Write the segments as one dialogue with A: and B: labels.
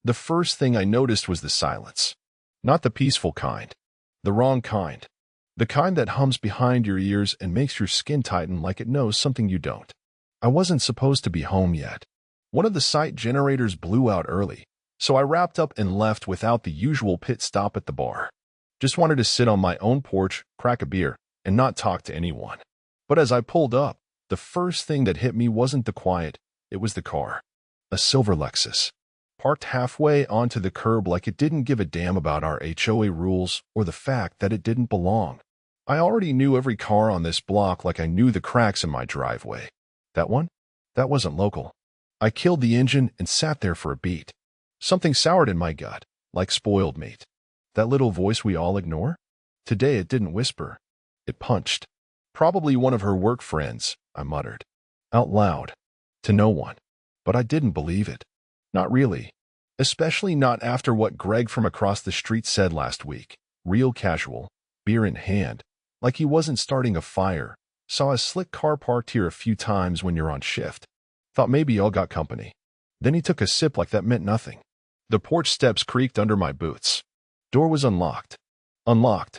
A: The first thing I noticed was the silence. Not the peaceful kind. The wrong kind. The kind that hums behind your ears and makes your skin tighten like it knows something you don't. I wasn't supposed to be home yet. One of the site generators blew out early, so I wrapped up and left without the usual pit stop at the bar. Just wanted to sit on my own porch, crack a beer, and not talk to anyone. But as I pulled up, the first thing that hit me wasn't the quiet, it was the car. A silver Lexus. Parked halfway onto the curb like it didn't give a damn about our HOA rules or the fact that it didn't belong. I already knew every car on this block like I knew the cracks in my driveway. That one? That wasn't local. I killed the engine and sat there for a beat. Something soured in my gut, like spoiled meat. That little voice we all ignore? Today it didn't whisper. It punched. Probably one of her work friends, I muttered. Out loud. To no one. But I didn't believe it. Not really. Especially not after what Greg from across the street said last week. Real casual, beer in hand, like he wasn't starting a fire. Saw a slick car parked here a few times when you're on shift. Thought maybe y'all got company. Then he took a sip like that meant nothing. The porch steps creaked under my boots. Door was unlocked. Unlocked.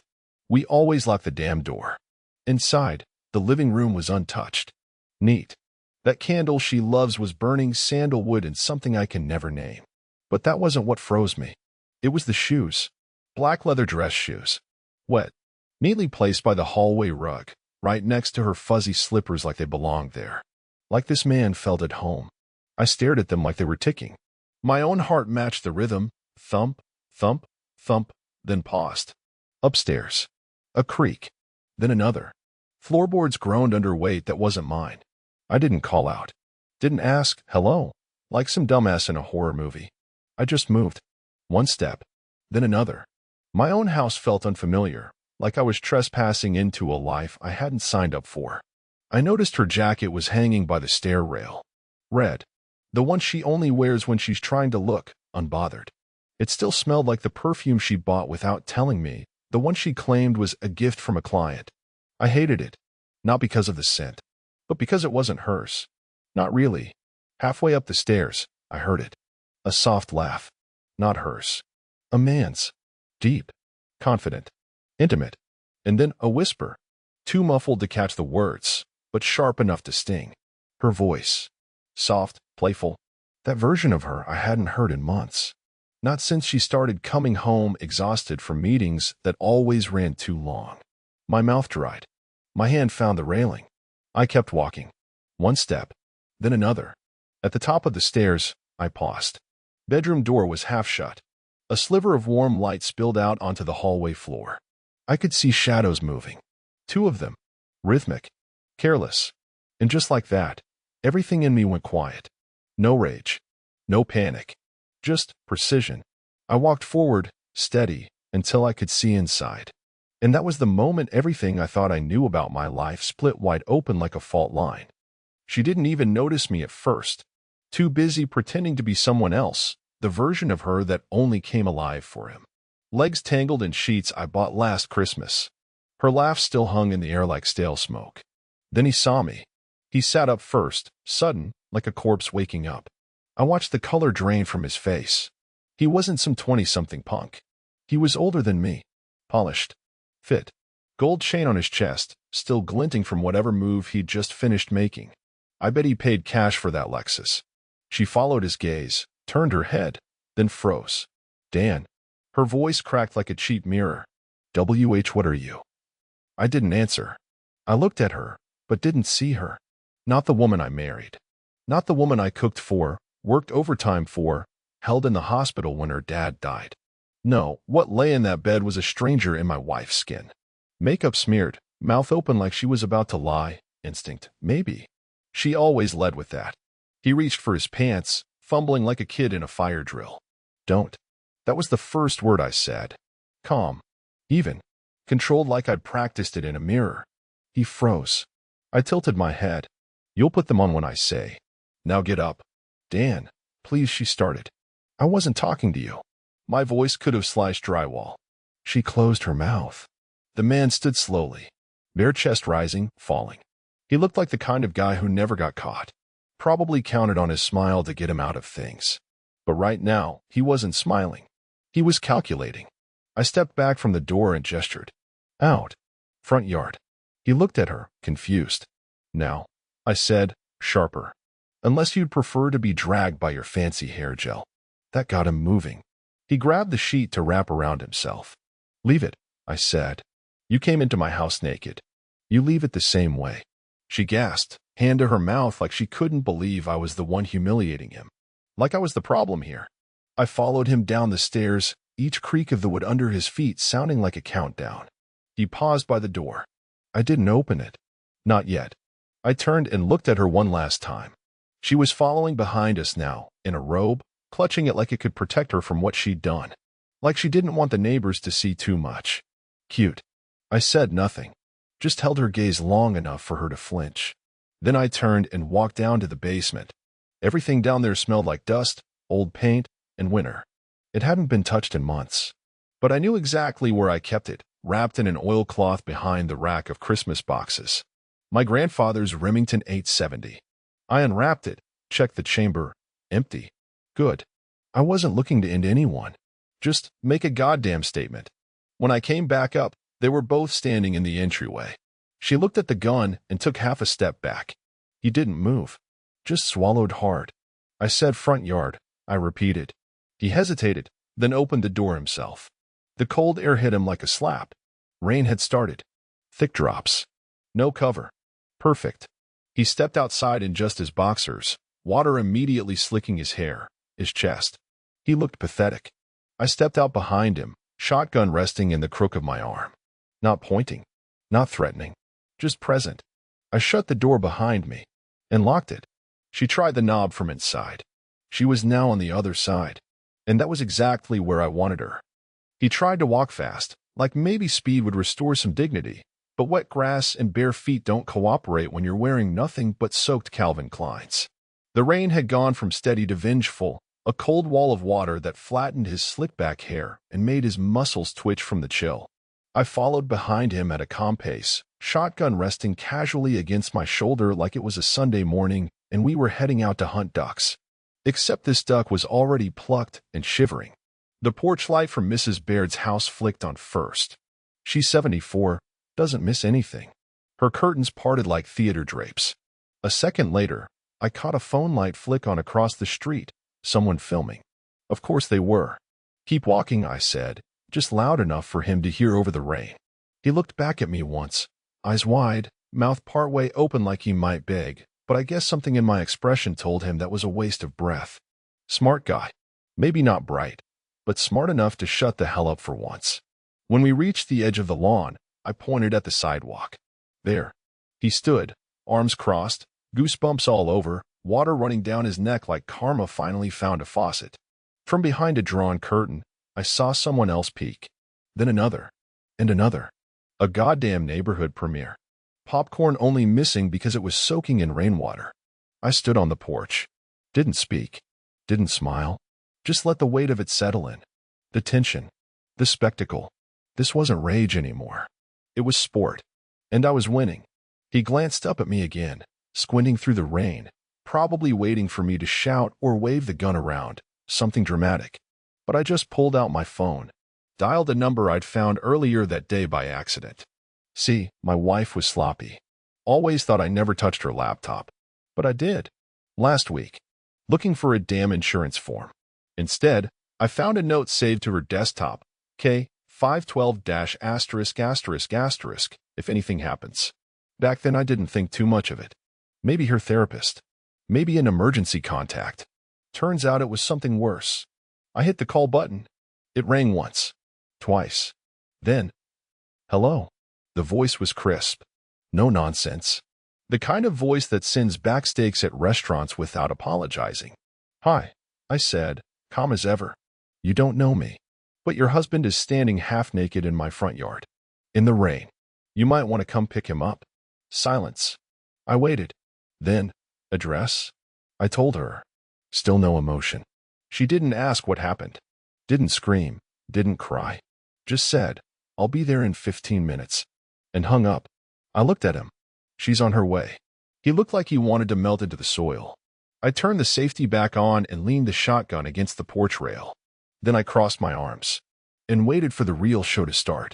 A: We always lock the damn door. Inside, the living room was untouched. Neat. That candle she loves was burning sandalwood and something I can never name. But that wasn't what froze me. It was the shoes. Black leather dress shoes. Wet. Neatly placed by the hallway rug, right next to her fuzzy slippers like they belonged there. Like this man felt at home. I stared at them like they were ticking. My own heart matched the rhythm. Thump, thump, thump, then paused. Upstairs. A creak. Then another. Floorboards groaned under weight that wasn't mine. I didn't call out. Didn't ask, hello, like some dumbass in a horror movie. I just moved. One step. Then another. My own house felt unfamiliar, like I was trespassing into a life I hadn't signed up for. I noticed her jacket was hanging by the stair rail. Red. The one she only wears when she's trying to look unbothered. It still smelled like the perfume she bought without telling me, the one she claimed was a gift from a client. I hated it. Not because of the scent, but because it wasn't hers. Not really. Halfway up the stairs, I heard it. A soft laugh. Not hers. A man's. Deep. Confident. Intimate. And then a whisper. Too muffled to catch the words, but sharp enough to sting. Her voice. Soft, playful. That version of her I hadn't heard in months. Not since she started coming home exhausted from meetings that always ran too long. My mouth dried. My hand found the railing. I kept walking. One step, then another. At the top of the stairs, I paused. Bedroom door was half shut. A sliver of warm light spilled out onto the hallway floor. I could see shadows moving. Two of them. Rhythmic. Careless. And just like that, everything in me went quiet. No rage. No panic. Just precision. I walked forward, steady, until I could see inside. And that was the moment everything I thought I knew about my life split wide open like a fault line. She didn't even notice me at first. Too busy pretending to be someone else, the version of her that only came alive for him. Legs tangled in sheets I bought last Christmas. Her laugh still hung in the air like stale smoke. Then he saw me. He sat up first, sudden, like a corpse waking up. I watched the color drain from his face. He wasn't some 20-something punk. He was older than me. Polished. Fit. Gold chain on his chest, still glinting from whatever move he'd just finished making. I bet he paid cash for that Lexus. She followed his gaze, turned her head, then froze. Dan. Her voice cracked like a cheap mirror. What are you? I didn't answer. I looked at her, but didn't see her. Not the woman I married. Not the woman I cooked for, worked overtime for, held in the hospital when her dad died. No, what lay in that bed was a stranger in my wife's skin. Makeup smeared, mouth open like she was about to lie, instinct, maybe. She always led with that. He reached for his pants, fumbling like a kid in a fire drill. Don't. That was the first word I said. Calm. Even. Controlled like I'd practiced it in a mirror. He froze. I tilted my head. You'll put them on when I say. Now get up. Dan, please, she started. I wasn't talking to you. My voice could have sliced drywall. She closed her mouth. The man stood slowly, bare chest rising, falling. He looked like the kind of guy who never got caught. Probably counted on his smile to get him out of things. But right now, he wasn't smiling. He was calculating. I stepped back from the door and gestured. Out. Front yard. He looked at her, confused. Now, I said, sharper. Unless you'd prefer to be dragged by your fancy hair gel. That got him moving. He grabbed the sheet to wrap around himself. Leave it, I said. You came into my house naked. You leave it the same way. She gasped, hand to her mouth like she couldn't believe I was the one humiliating him. Like I was the problem here. I followed him down the stairs, each creak of the wood under his feet sounding like a countdown. He paused by the door. I didn't open it. Not yet. I turned and looked at her one last time. She was following behind us now, in a robe, clutching it like it could protect her from what she'd done. Like she didn't want the neighbors to see too much. Cute. I said nothing. Just held her gaze long enough for her to flinch. Then I turned and walked down to the basement. Everything down there smelled like dust, old paint, and winter. It hadn't been touched in months. But I knew exactly where I kept it, wrapped in an oilcloth behind the rack of Christmas boxes. My grandfather's Remington 870. I unwrapped it, checked the chamber. Empty. Good. I wasn't looking to end anyone. Just make a goddamn statement. When I came back up, they were both standing in the entryway. She looked at the gun and took half a step back. He didn't move. Just swallowed hard. I said front yard. I repeated. He hesitated, then opened the door himself. The cold air hit him like a slap. Rain had started. Thick drops. No cover. Perfect. He stepped outside in just his boxers, water immediately slicking his hair, his chest. He looked pathetic. I stepped out behind him, shotgun resting in the crook of my arm. Not pointing. Not threatening. Just present. I shut the door behind me and locked it. She tried the knob from inside. She was now on the other side. And that was exactly where I wanted her. He tried to walk fast, like maybe speed would restore some dignity. But wet grass and bare feet don't cooperate when you're wearing nothing but soaked Calvin Kleins. The rain had gone from steady to vengeful, a cold wall of water that flattened his slick-back hair and made his muscles twitch from the chill. I followed behind him at a calm pace, shotgun resting casually against my shoulder like it was a Sunday morning and we were heading out to hunt ducks. Except this duck was already plucked and shivering. The porch light from Mrs. Baird's house flicked on first. She's 74. Doesn't miss anything. Her curtains parted like theater drapes. A second later, I caught a phone light flick on across the street, someone filming. Of course they were. Keep walking, I said, just loud enough for him to hear over the rain. He looked back at me once, eyes wide, mouth partway open like he might beg, but I guess something in my expression told him that was a waste of breath. Smart guy. Maybe not bright, but smart enough to shut the hell up for once. When we reached the edge of the lawn, I pointed at the sidewalk. There. He stood, arms crossed, goosebumps all over, water running down his neck like karma finally found a faucet. From behind a drawn curtain, I saw someone else peek. Then another. And another. A goddamn neighborhood premiere. Popcorn only missing because it was soaking in rainwater. I stood on the porch. Didn't speak. Didn't smile. Just let the weight of it settle in. The tension. The spectacle. This wasn't rage anymore. It was sport. And I was winning. He glanced up at me again, squinting through the rain, probably waiting for me to shout or wave the gun around, something dramatic. But I just pulled out my phone, dialed a number I'd found earlier that day by accident. See, my wife was sloppy. Always thought I never touched her laptop. But I did. Last week. Looking for a damn insurance form. Instead, I found a note saved to her desktop. K. 512-****, if anything happens. Back then I didn't think too much of it. Maybe her therapist. Maybe an emergency contact. Turns out it was something worse. I hit the call button. It rang once. Twice. Then, hello. The voice was crisp. No nonsense. The kind of voice that sends back steaks at restaurants without apologizing. Hi, I said, calm as ever. You don't know me. But your husband is standing half naked in my front yard. In the rain. You might want to come pick him up. Silence. I waited. Then, address? I told her. Still no emotion. She didn't ask what happened. Didn't scream. Didn't cry. Just said, I'll be there in 15 minutes. And hung up. I looked at him. She's on her way. He looked like he wanted to melt into the soil. I turned the safety back on and leaned the shotgun against the porch rail. Then I crossed my arms and waited for the real show to start.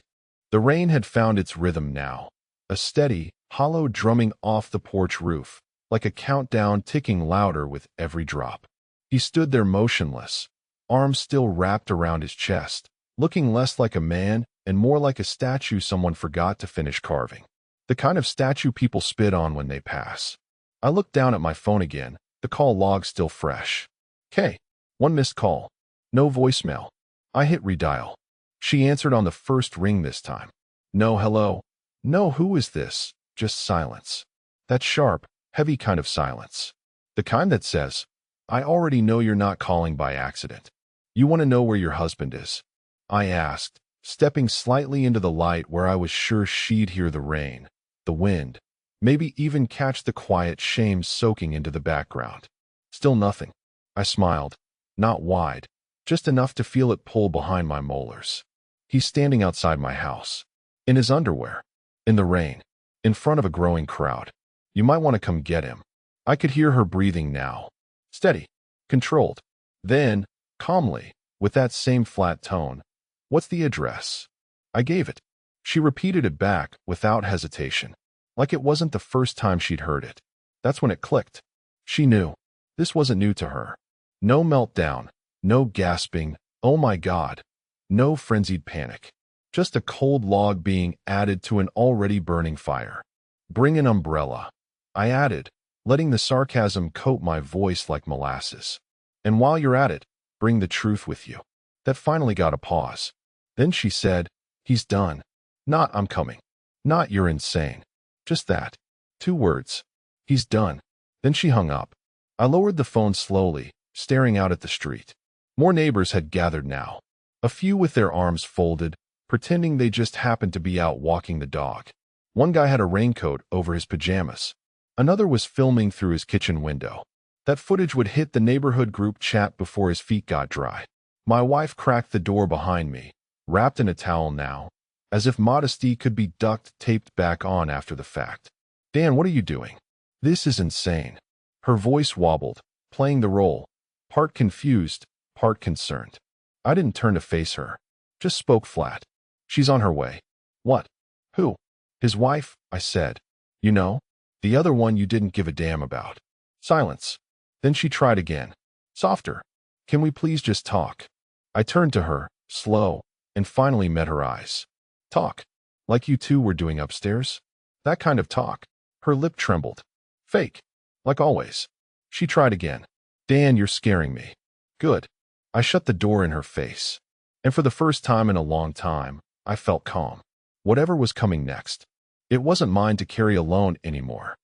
A: The rain had found its rhythm now, a steady, hollow drumming off the porch roof, like a countdown ticking louder with every drop. He stood there motionless, arms still wrapped around his chest, looking less like a man and more like a statue someone forgot to finish carving. The kind of statue people spit on when they pass. I looked down at my phone again, the call log still fresh. "K, one missed call. No voicemail." I hit redial. She answered on the first ring this time. "No, hello. No, who is this?" Just silence. That sharp, heavy kind of silence. The kind that says, "I already know you're not calling by accident. You want to know where your husband is?" I asked, stepping slightly into the light where I was sure she'd hear the rain, the wind, maybe even catch the quiet shame soaking into the background. Still nothing. I smiled. Not wide, just enough to feel it pull behind my molars. He's standing outside my house. In his underwear. In the rain. In front of a growing crowd. You might want to come get him. I could hear her breathing now. Steady. Controlled. Then, calmly, with that same flat tone, "What's the address?" I gave it. She repeated it back without hesitation, like it wasn't the first time she'd heard it. That's when it clicked. She knew. This wasn't new to her. No meltdown. No gasping, "Oh my God." No frenzied panic. Just a cold log being added to an already burning fire. "Bring an umbrella," I added, letting the sarcasm coat my voice like molasses. "And while you're at it, bring the truth with you." That finally got a pause. Then she said, "He's done." Not "I'm coming." Not "You're insane." Just that. 2 words. He's done. Then she hung up. I lowered the phone slowly, staring out at the street. More neighbors had gathered now. A few with their arms folded, pretending they just happened to be out walking the dog. One guy had a raincoat over his pajamas. Another was filming through his kitchen window. That footage would hit the neighborhood group chat before his feet got dry. My wife cracked the door behind me, wrapped in a towel now, as if modesty could be duct taped back on after the fact. "Dan, what are you doing? This is insane." Her voice wobbled, playing the role, part confused, part concerned. I didn't turn to face her, just spoke flat. "She's on her way." "What? Who?" "His wife," I said. "You know? The other one you didn't give a damn about." Silence. Then she tried again. Softer. "Can we please just talk?" I turned to her, slow, and finally met her eyes. "Talk? Like you two were doing upstairs?" "That kind of talk." Her lip trembled. "Fake. Like always." She tried again. "Dan, you're scaring me." "Good." I shut the door in her face. And for the first time in a long time, I felt calm. Whatever was coming next, it wasn't mine to carry alone anymore.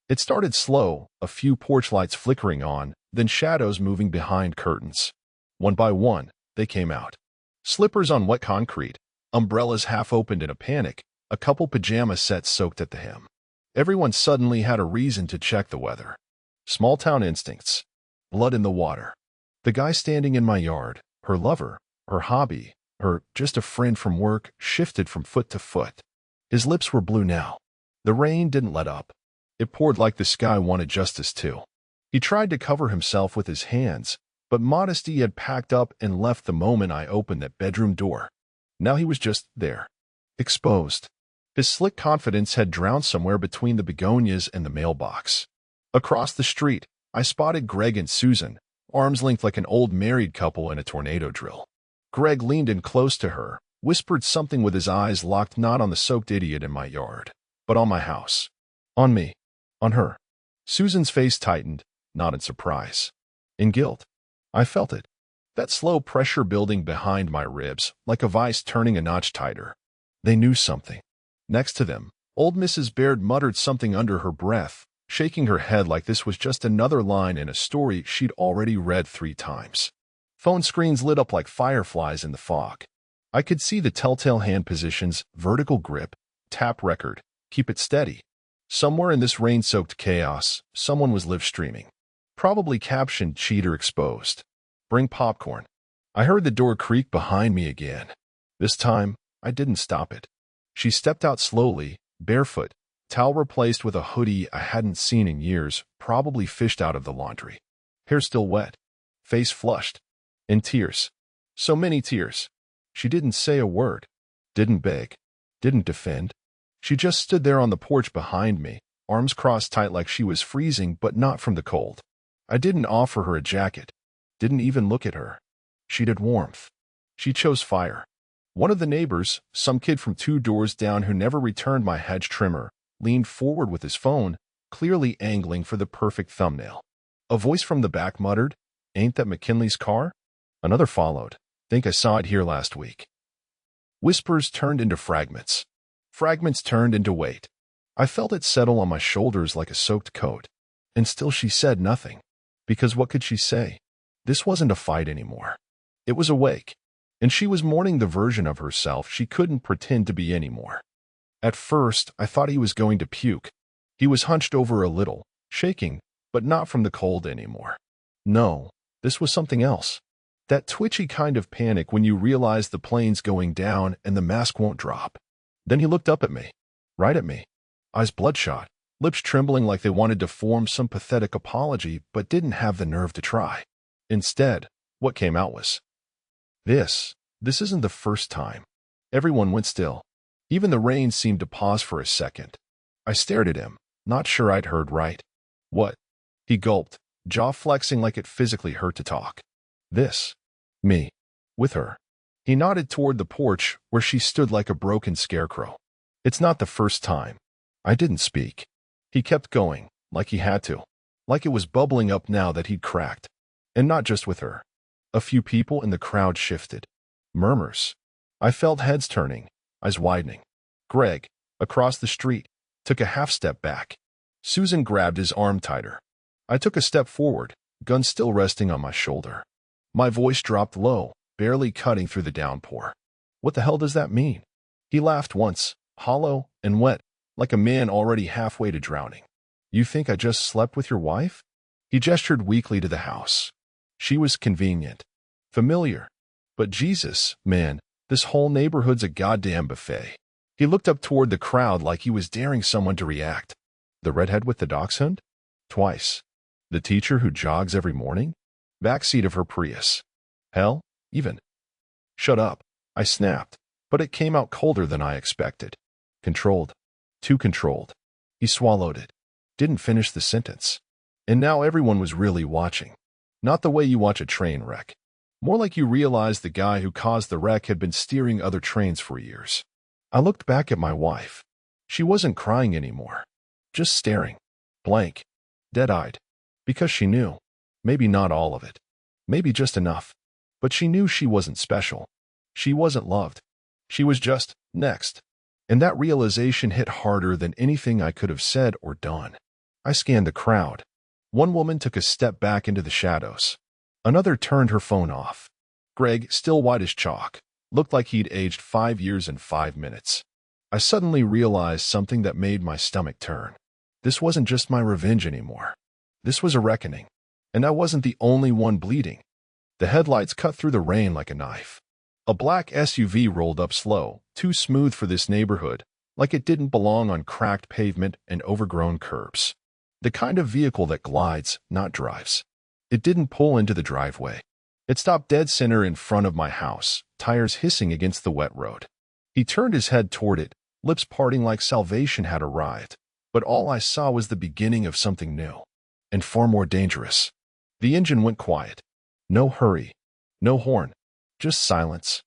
A: It started slow, a few porch lights flickering on, then shadows moving behind curtains. One by one, they came out. Slippers on wet concrete, umbrellas half opened in a panic, a couple pajama sets soaked at the hem. Everyone suddenly had a reason to check the weather. Small town instincts. Blood in the water. The guy standing in my yard, her lover, her hobby, her just a friend from work, shifted from foot to foot. His lips were blue now. The rain didn't let up. It poured like the sky wanted justice too. He tried to cover himself with his hands, but modesty had packed up and left the moment I opened that bedroom door. Now he was just there. Exposed. His slick confidence had drowned somewhere between the begonias and the mailbox. Across the street, I spotted Greg and Susan, arms linked like an old married couple in a tornado drill. Greg leaned in close to her, whispered something with his eyes locked not on the soaked idiot in my yard, but on my house. On me. On her. Susan's face tightened, not in surprise. In guilt. I felt it. That slow pressure building behind my ribs, like a vice turning a notch tighter. They knew something. Next to them, old Mrs. Baird muttered something under her breath, shaking her head like this was just another line in a story she'd already read 3 times. Phone screens lit up like fireflies in the fog. I could see the telltale hand positions, vertical grip, tap record, keep it steady. Somewhere in this rain-soaked chaos, someone was live streaming. Probably captioned "Cheater exposed." "Bring popcorn." I heard the door creak behind me again. This time, I didn't stop it. She stepped out slowly, barefoot, towel replaced with a hoodie I hadn't seen in years, probably fished out of the laundry. hair still wet, face flushed, in tears. So many tears. She didn't say a word, didn't beg, didn't defend. She just stood there on the porch behind me, arms crossed tight like she was freezing, but not from the cold. I didn't offer her a jacket, didn't even look at her. She did warmth. She chose fire. One of the neighbors, some kid from 2 doors down who never returned my hedge trimmer, leaned forward with his phone, clearly angling for the perfect thumbnail. A voice from the back muttered, "Ain't that McKinley's car?" Another followed, "Think I saw it here last week." Whispers turned into fragments. Fragments turned into weight. I felt it settle on my shoulders like a soaked coat. And still she said nothing. Because what could she say? This wasn't a fight anymore. It was a wake. And she was mourning the version of herself she couldn't pretend to be anymore. At first, I thought he was going to puke. He was hunched over a little, shaking, but not from the cold anymore. No, this was something else. That twitchy kind of panic when you realize the plane's going down and the mask won't drop. Then he looked up at me, right at me, eyes bloodshot, lips trembling like they wanted to form some pathetic apology but didn't have the nerve to try. Instead, what came out was, This isn't the first time." Everyone went still. Even the rain seemed to pause for a second. I stared at him, not sure I'd heard right. "What?" He gulped, jaw flexing like it physically hurt to talk. "This. Me. With her." He nodded toward the porch where she stood like a broken scarecrow. "It's not the first time." I didn't speak. He kept going, like he had to. Like it was bubbling up now that he'd cracked. And not just with her. A few people in the crowd shifted. Murmurs. I felt heads turning, eyes widening. Greg, across the street, took a half step back. Susan grabbed his arm tighter. I took a step forward, gun still resting on my shoulder. My voice dropped low, barely cutting through the downpour. "What the hell does that mean?" He laughed once, hollow and wet, like a man already halfway to drowning. "You think I just slept with your wife?" He gestured weakly to the house. She was convenient, familiar. But Jesus, man, this whole neighborhood's a goddamn buffet. He looked up toward the crowd like he was daring someone to react. The redhead with the dachshund? Twice. The teacher who jogs every morning? Backseat of her Prius. Hell, even. "Shut up," I snapped, but it came out colder than I expected. Controlled. Too controlled. He swallowed it. Didn't finish the sentence. And now everyone was really watching. Not the way you watch a train wreck. More like you realize the guy who caused the wreck had been steering other trains for years. I looked back at my wife. She wasn't crying anymore. Just staring. Blank. Dead-eyed. Because she knew. Maybe not all of it. Maybe just enough. But she knew she wasn't special. She wasn't loved. She was just next. And that realization hit harder than anything I could have said or done. I scanned the crowd. One woman took a step back into the shadows. Another turned her phone off. Greg, still white as chalk, looked like he'd aged 5 years in 5 minutes. I suddenly realized something that made my stomach turn. This wasn't just my revenge anymore. This was a reckoning. And I wasn't the only one bleeding. The headlights cut through the rain like a knife. A black SUV rolled up slow, too smooth for this neighborhood, like it didn't belong on cracked pavement and overgrown curbs. The kind of vehicle that glides, not drives. It didn't pull into the driveway. It stopped dead center in front of my house, tires hissing against the wet road. He turned his head toward it, lips parting like salvation had arrived, but all I saw was the beginning of something new, and far more dangerous. The engine went quiet. No hurry. No horn. Just silence.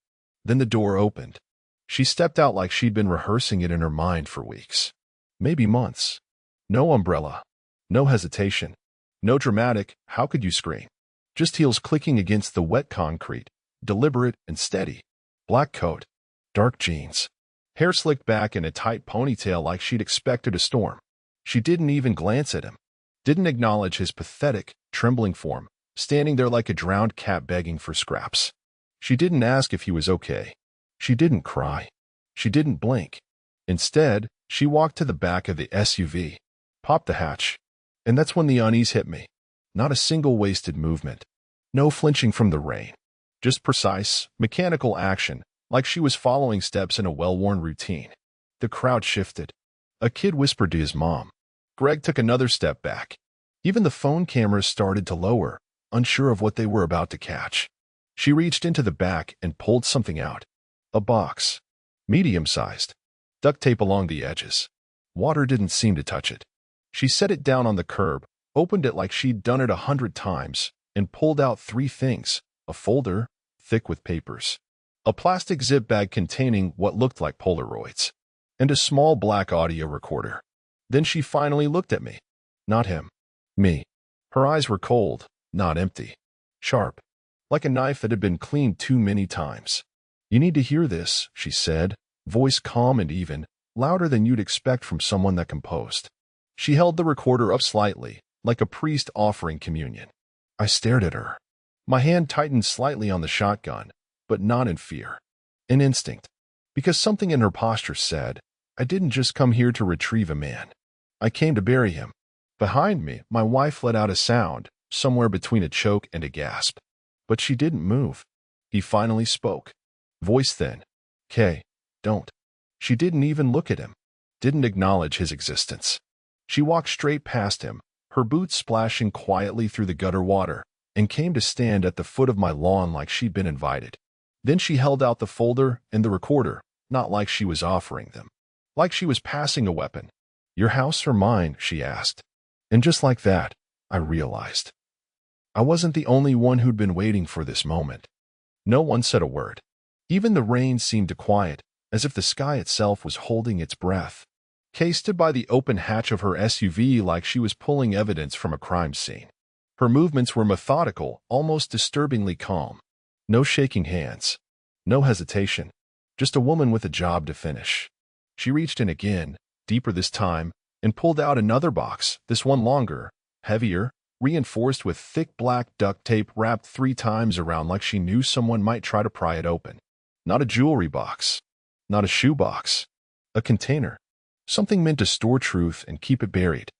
A: Then the door opened. She stepped out like she'd been rehearsing it in her mind for weeks. Maybe months. No umbrella. No hesitation. No dramatic, "How could you scream?" Just heels clicking against the wet concrete, deliberate and steady. Black coat. Dark jeans. Hair slicked back in a tight ponytail like she'd expected a storm. She didn't even glance at him. Didn't acknowledge his pathetic, trembling form, standing there like a drowned cat begging for scraps. She didn't ask if he was okay. She didn't cry. She didn't blink. Instead, she walked to the back of the SUV, popped the hatch. And that's when the unease hit me. Not a single wasted movement. No flinching from the rain. Just precise, mechanical action, like she was following steps in a well-worn routine. The crowd shifted. A kid whispered to his mom. Greg took another step back. Even the phone cameras started to lower, unsure of what they were about to catch. She reached into the back and pulled something out. A box. Medium-sized. Duct tape along the edges. Water didn't seem to touch it. She set it down on the curb, opened it like she'd done it 100 times, and pulled out 3 things. A folder, thick with papers. A plastic zip bag containing what looked like Polaroids. And a small black audio recorder. Then she finally looked at me. Not him. Me. Her eyes were cold, not empty. Sharp. Like a knife that had been cleaned too many times. "You need to hear this," she said, voice calm and even, louder than you'd expect from someone that composed. She held the recorder up slightly, like a priest offering communion. I stared at her. My hand tightened slightly on the shotgun, but not in fear. In instinct. Because something in her posture said, I didn't just come here to retrieve a man. I came to bury him. Behind me, my wife let out a sound, somewhere between a choke and a gasp. But she didn't move. He finally spoke. Voice thin. "Kay, don't." She didn't even look at him. Didn't acknowledge his existence. She walked straight past him, her boots splashing quietly through the gutter water, and came to stand at the foot of my lawn like she'd been invited. Then she held out the folder and the recorder, not like she was offering them. Like she was passing a weapon. "Your house or mine?" she asked. And just like that, I realized. I wasn't the only one who'd been waiting for this moment. No one said a word. Even the rain seemed to quiet, as if the sky itself was holding its breath. Kay stood by the open hatch of her SUV like she was pulling evidence from a crime scene. Her movements were methodical, almost disturbingly calm. No shaking hands. No hesitation. Just a woman with a job to finish. She reached in again, deeper this time, and pulled out another box, this one longer, heavier, reinforced with thick black duct tape wrapped 3 times around like she knew someone might try to pry it open. Not a jewelry box. Not a shoe box. A container. Something meant to store truth and keep it buried.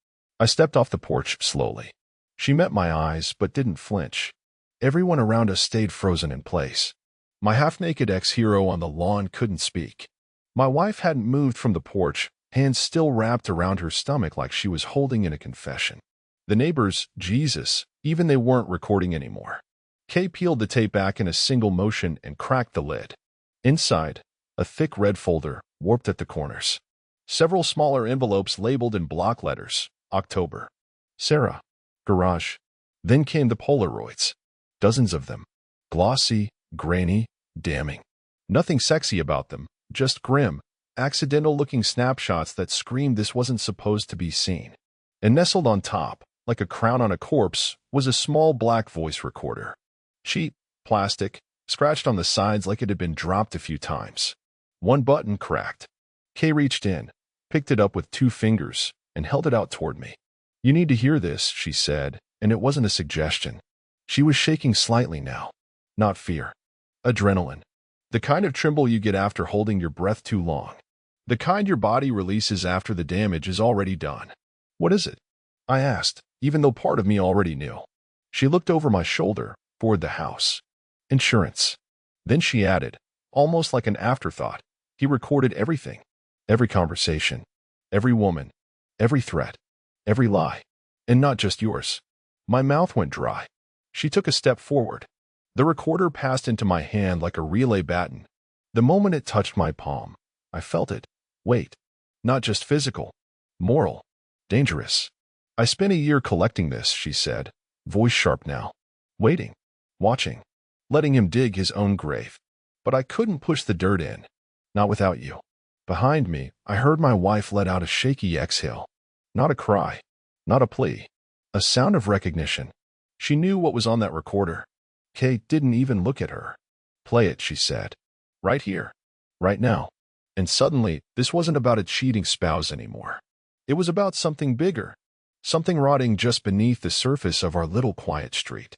A: I stepped off the porch slowly. She met my eyes but didn't flinch. Everyone around us stayed frozen in place. My half-naked ex-hero on the lawn couldn't speak. My wife hadn't moved from the porch, hands still wrapped around her stomach like she was holding in a confession. The neighbors, Jesus, even they weren't recording anymore. Kay peeled the tape back in a single motion and cracked the lid. Inside, a thick red folder, warped at the corners. Several smaller envelopes labeled in block letters, October. Sarah. Garage. Then came the Polaroids. Dozens of them. Glossy, grainy, damning. Nothing sexy about them, just grim, accidental-looking snapshots that screamed this wasn't supposed to be seen. And nestled on top, like a crown on a corpse, was a small black voice recorder. Cheap, plastic, scratched on the sides like it had been dropped a few times. One button cracked. Kay reached in, picked it up with 2 fingers, and held it out toward me. "You need to hear this," she said, and it wasn't a suggestion. She was shaking slightly now. Not fear. Adrenaline. The kind of tremble you get after holding your breath too long. The kind your body releases after the damage is already done. "What is it?" I asked, even though part of me already knew. She looked over my shoulder, toward the house. "Insurance." Then she added, almost like an afterthought, "He recorded everything. Every conversation. Every woman. Every threat. Every lie. And not just yours." My mouth went dry. She took a step forward. The recorder passed into my hand like a relay baton. The moment it touched my palm, I felt it. Weight. Not just physical. Moral. Dangerous. "I spent a year collecting this," she said, voice sharp now. Waiting. Watching. Letting him dig his own grave. But I couldn't push the dirt in. Not without you. Behind me, I heard my wife let out a shaky exhale. Not a cry. Not a plea. A sound of recognition. She knew what was on that recorder. Kay didn't even look at her. "Play it," she said. "Right here. Right now." And suddenly, this wasn't about a cheating spouse anymore. It was about something bigger. Something rotting just beneath the surface of our little quiet street.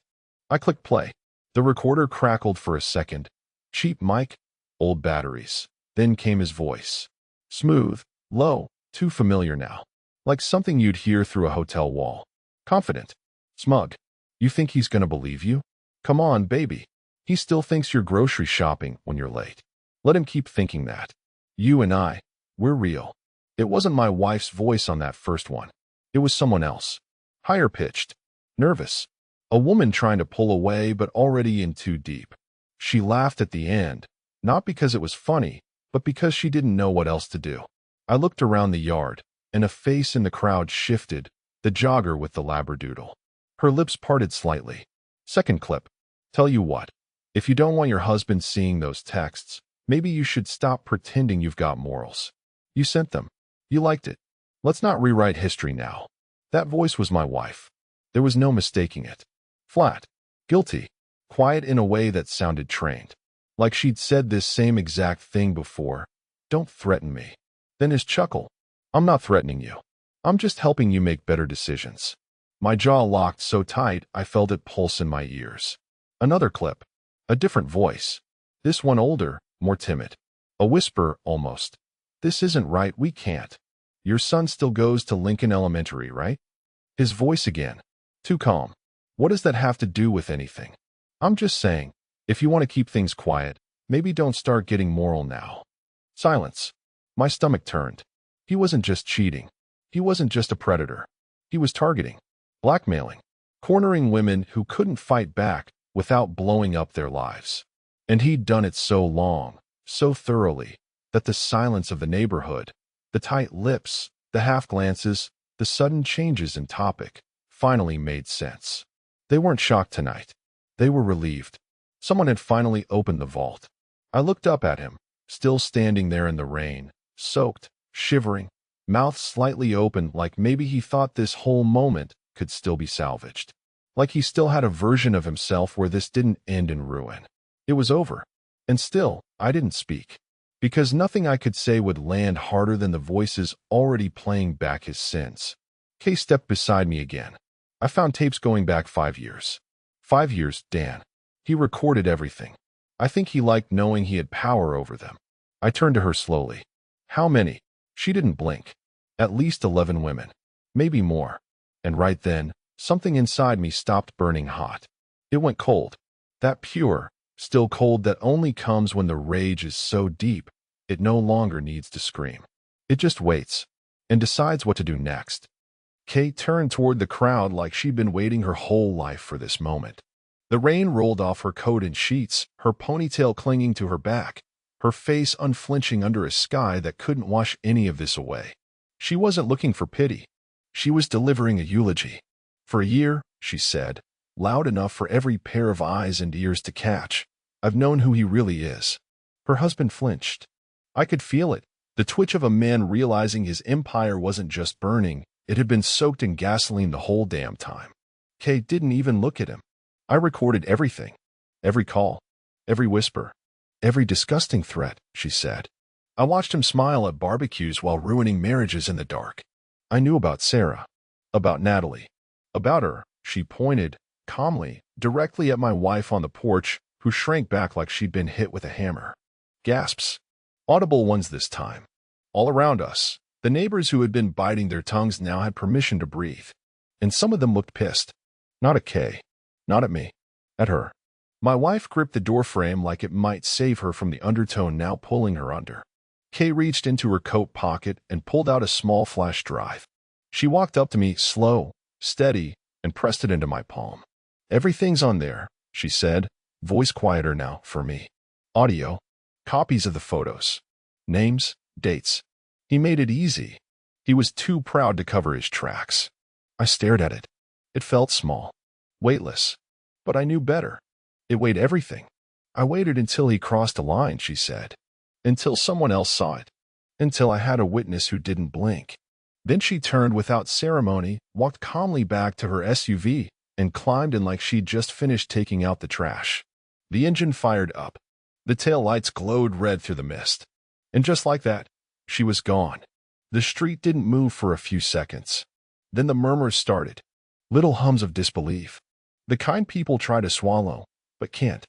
A: I clicked play. The recorder crackled for a second. Cheap mic, old batteries. Then came his voice. Smooth, low, too familiar now. Like something you'd hear through a hotel wall. Confident. Smug. "You think he's gonna believe you? Come on, baby. He still thinks you're grocery shopping when you're late. Let him keep thinking that. You and I, we're real." It wasn't my wife's voice on that first one. It was someone else. Higher pitched. Nervous. A woman trying to pull away but already in too deep. She laughed at the end, not because it was funny, but because she didn't know what else to do. I looked around the yard, and a face in the crowd shifted, the jogger with the labradoodle. Her lips parted slightly. Second clip. Tell you what, if you don't want your husband seeing those texts, maybe you should stop pretending you've got morals. You sent them. You liked it. Let's not rewrite history now. That voice was my wife. There was no mistaking it. Flat. Guilty. Quiet in a way that sounded trained. Like she'd said this same exact thing before. Don't threaten me. Then his chuckle. I'm not threatening you. I'm just helping you make better decisions. My jaw locked so tight I felt it pulse in my ears. Another clip. A different voice. This one older, more timid. A whisper, almost. This isn't right, we can't. Your son still goes to Lincoln Elementary, right? His voice again. Too calm. What does that have to do with anything? I'm just saying, if you want to keep things quiet, maybe don't start getting moral now. Silence. My stomach turned. He wasn't just cheating. He wasn't just a predator. He was targeting, blackmailing, cornering women who couldn't fight back without blowing up their lives. And he'd done it so long, so thoroughly, that the silence of the neighborhood, the tight lips, the half-glances, the sudden changes in topic, finally made sense. They weren't shocked tonight. They were relieved. Someone had finally opened the vault. I looked up at him, still standing there in the rain, soaked, shivering, mouth slightly open like maybe he thought this whole moment could still be salvaged. Like he still had a version of himself where this didn't end in ruin. It was over. And still, I didn't speak. Because nothing I could say would land harder than the voices already playing back his sins. Kay stepped beside me again. I found tapes going back 5 years. 5 years, Dan. He recorded everything. I think he liked knowing he had power over them. I turned to her slowly. How many? She didn't blink. At least 11 women. Maybe more. And right then, something inside me stopped burning hot. It went cold. That pure, still cold that only comes when the rage is so deep, it no longer needs to scream. It just waits and decides what to do next. Kate turned toward the crowd like she'd been waiting her whole life for this moment. The rain rolled off her coat in sheets, her ponytail clinging to her back, her face unflinching under a sky that couldn't wash any of this away. She wasn't looking for pity. She was delivering a eulogy. For a year, she said, loud enough for every pair of eyes and ears to catch, I've known who he really is. Her husband flinched. I could feel it, the twitch of a man realizing his empire wasn't just burning, it had been soaked in gasoline the whole damn time. Kate didn't even look at him. I recorded everything. Every call. Every whisper. Every disgusting threat, she said. I watched him smile at barbecues while ruining marriages in the dark. I knew about Sarah. About Natalie. About her, she pointed, calmly, directly at my wife on the porch, who shrank back like she'd been hit with a hammer. Gasps. Audible ones this time. All around us, the neighbors who had been biting their tongues now had permission to breathe. And some of them looked pissed. Not at Kay. Not at me. At her. My wife gripped the doorframe like it might save her from the undertow now pulling her under. Kay reached into her coat pocket and pulled out a small flash drive. She walked up to me, slow, steady, and pressed it into my palm. Everything's on there, she said, voice quieter now for me. Audio. Copies of the photos. Names, dates. He made it easy. He was too proud to cover his tracks. I stared at it. It felt small. Weightless. But I knew better. It weighed everything. I waited until he crossed a line, she said. Until someone else saw it. Until I had a witness who didn't blink. Then she turned without ceremony, walked calmly back to her SUV, and climbed in like she'd just finished taking out the trash. The engine fired up. The tail lights glowed red through the mist. And just like that, she was gone. The street didn't move for a few seconds. Then the murmurs started. Little hums of disbelief. The kind people try to swallow, but can't.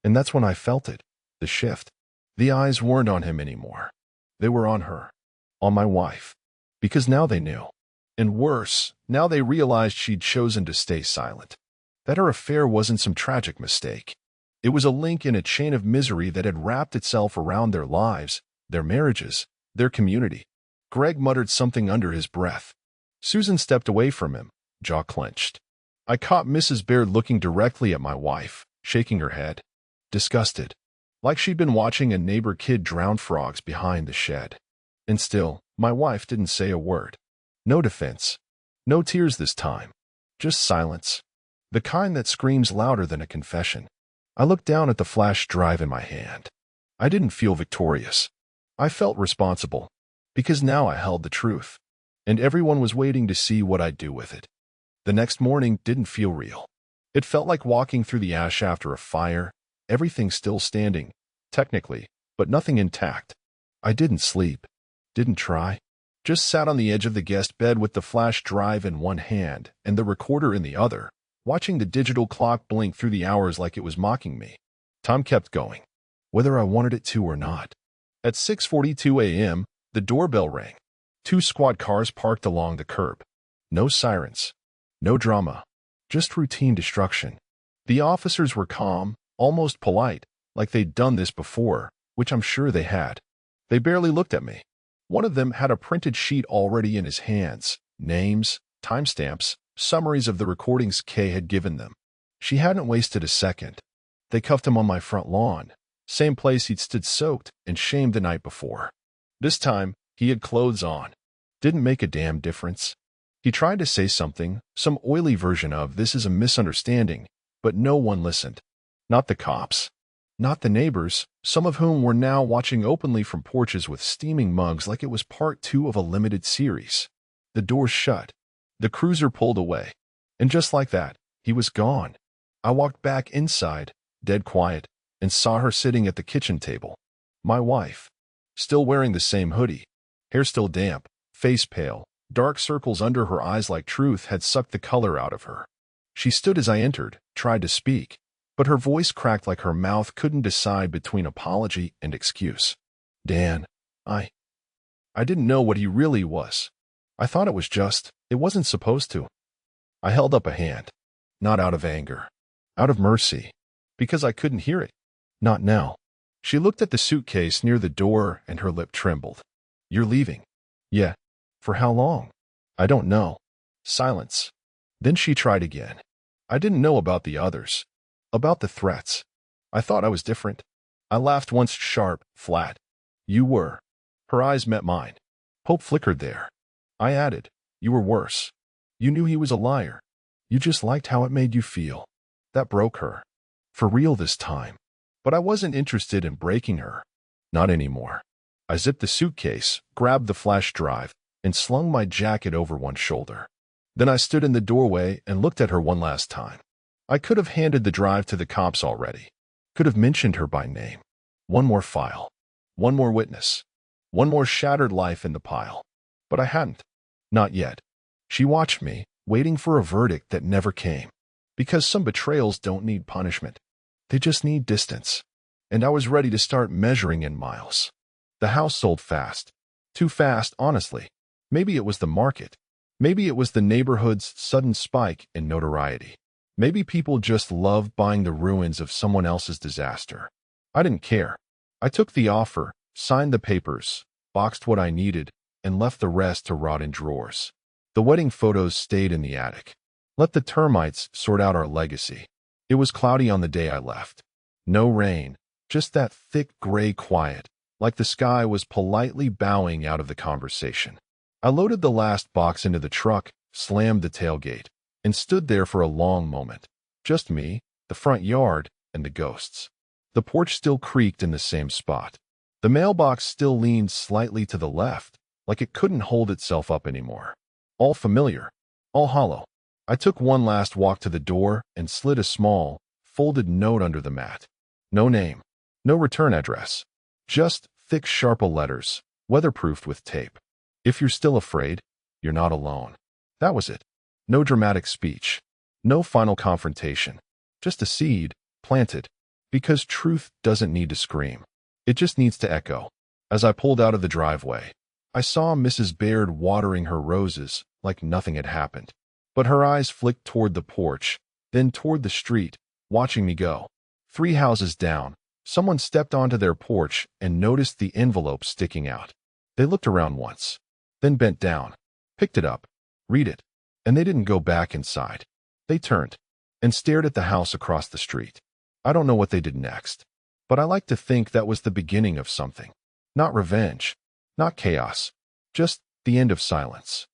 A: And that's when I felt it. The shift. The eyes weren't on him anymore. They were on her. On my wife. Because now they knew. And worse, now they realized she'd chosen to stay silent. That her affair wasn't some tragic mistake. It was a link in a chain of misery that had wrapped itself around their lives, their marriages, their community. Greg muttered something under his breath. Susan stepped away from him, jaw clenched. I caught Mrs. Baird looking directly at my wife, shaking her head, disgusted, like she'd been watching a neighbor kid drown frogs behind the shed. And still, my wife didn't say a word. No defense. No tears this time. Just silence. The kind that screams louder than a confession. I looked down at the flash drive in my hand. I didn't feel victorious. I felt responsible, because now I held the truth, and everyone was waiting to see what I'd do with it. The next morning didn't feel real. It felt like walking through the ash after a fire, everything still standing, technically, but nothing intact. I didn't sleep, didn't try, just sat on the edge of the guest bed with the flash drive in one hand and the recorder in the other, watching the digital clock blink through the hours like it was mocking me. Time kept going, whether I wanted it to or not. At 6:42 a.m., the doorbell rang. 2 squad cars parked along the curb. No sirens. No drama. Just routine destruction. The officers were calm, almost polite, like they'd done this before, which I'm sure they had. They barely looked at me. One of them had a printed sheet already in his hands. Names, timestamps, summaries of the recordings Kay had given them. She hadn't wasted a second. They cuffed him on my front lawn, same place he'd stood soaked and shamed the night before. This time, he had clothes on. Didn't make a damn difference. He tried to say something, some oily version of "this is a misunderstanding," but no one listened. Not the cops. Not the neighbors, some of whom were now watching openly from porches with steaming mugs like it was part 2 of a limited series. The doors shut. The cruiser pulled away. And just like that, he was gone. I walked back inside, dead quiet, and saw her sitting at the kitchen table. My wife. Still wearing the same hoodie. Hair still damp, face pale, dark circles under her eyes like truth had sucked the color out of her. She stood as I entered, tried to speak, but her voice cracked like her mouth couldn't decide between apology and excuse. Dan, I didn't know what he really was. I thought it was just, it wasn't supposed to. I held up a hand. Not out of anger. Out of mercy. Because I couldn't hear it. Not now. She looked at the suitcase near the door and her lip trembled. You're leaving? Yeah. For how long? I don't know. Silence. Then she tried again. I didn't know about the others. About the threats. I thought I was different. I laughed once sharp, flat. You were. Her eyes met mine. Hope flickered there. I added, you were worse. You knew he was a liar. You just liked how it made you feel. That broke her. For real this time. But I wasn't interested in breaking her. Not anymore. I zipped the suitcase, grabbed the flash drive, and slung my jacket over one shoulder. Then I stood in the doorway and looked at her one last time. I could have handed the drive to the cops already. Could have mentioned her by name. One more file. One more witness. One more shattered life in the pile. But I hadn't. Not yet. She watched me, waiting for a verdict that never came. Because some betrayals don't need punishment. They just need distance. And I was ready to start measuring in miles. The house sold fast. Too fast, honestly. Maybe it was the market. Maybe it was the neighborhood's sudden spike in notoriety. Maybe people just love buying the ruins of someone else's disaster. I didn't care. I took the offer, signed the papers, boxed what I needed, and left the rest to rot in drawers. The wedding photos stayed in the attic. Let the termites sort out our legacy. It was cloudy on the day I left. No rain, just that thick gray quiet, like the sky was politely bowing out of the conversation. I loaded the last box into the truck, slammed the tailgate, and stood there for a long moment. Just me, the front yard, and the ghosts. The porch still creaked in the same spot. The mailbox still leaned slightly to the left, like it couldn't hold itself up anymore. All familiar, all hollow. I took one last walk to the door and slid a small, folded note under the mat. No name, no return address. Just thick, sharp letters, weatherproofed with tape. If you're still afraid, you're not alone. That was it. No dramatic speech. No final confrontation. Just a seed, planted. Because truth doesn't need to scream. It just needs to echo. As I pulled out of the driveway, I saw Mrs. Baird watering her roses like nothing had happened. But her eyes flicked toward the porch, then toward the street, watching me go. 3 houses down, someone stepped onto their porch and noticed the envelope sticking out. They looked around once, then bent down, picked it up, read it, and they didn't go back inside. They turned and stared at the house across the street. I don't know what they did next, but I like to think that was the beginning of something. Not revenge, not chaos, just the end of silence.